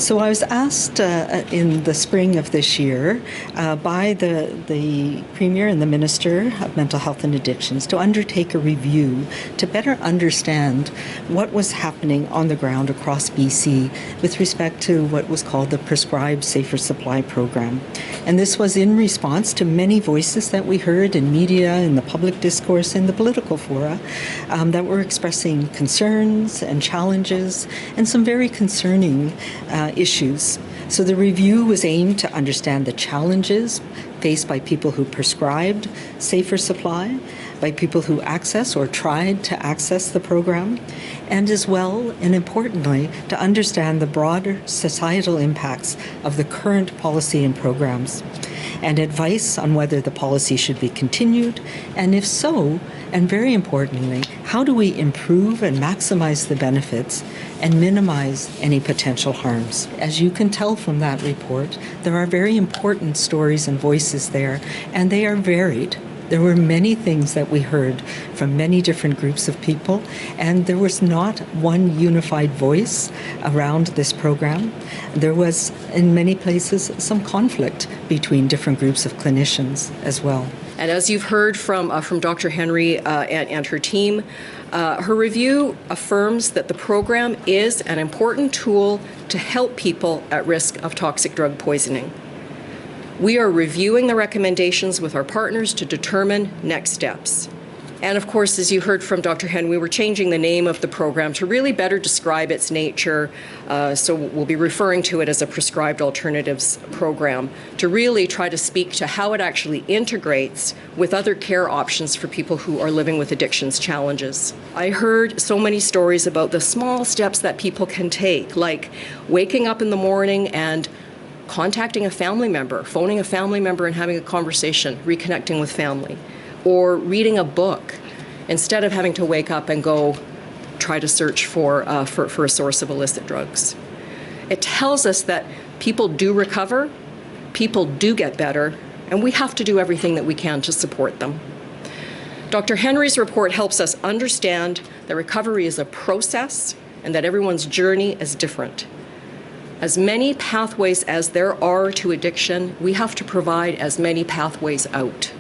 So I was asked in the spring of this year by the Premier and the Minister of Mental Health and Addictions to undertake a review to better understand what was happening on the ground across BC with respect to what was called the Prescribed Safer Supply Program. And this was in response to many voices that we heard in media, in the public discourse, in the political fora that were expressing concerns and challenges and some very concerning issues. So the review was aimed to understand the challenges faced by people who prescribed safer supply, by people who access or tried to access the program, and as well, and importantly, to understand the broader societal impacts of the current policy and programs, and advice on whether the policy should be continued, and if so, and very importantly, how do we improve and maximize the benefits and minimize any potential harms? As you can tell from that report, there are very important stories and voices there, and they are varied. There were many things that we heard from many different groups of people, and there was not one unified voice around this program. There was, in many places, some conflict between different groups of clinicians as well. And as you've heard from Dr. Henry and her team, her review affirms that the program is an important tool to help people at risk of toxic drug poisoning. We are reviewing the recommendations with our partners to determine next steps. And of course, as you heard from Dr. Henry, we're changing the name of the program to really better describe its nature. So we'll be referring to it as a prescribed alternatives program to really try to speak to how it actually integrates with other care options for people who are living with addictions challenges. I heard so many stories about the small steps that people can take, like waking up in the morning and contacting a family member, phoning a family member and having a conversation, reconnecting with family, or reading a book instead of having to wake up and go try to search for a source of illicit drugs. It tells us that people do recover, people do get better, and we have to do everything that we can to support them. Dr. Henry's report helps us understand that recovery is a process and that everyone's journey is different. As many pathways as there are to addiction, we have to provide as many pathways out.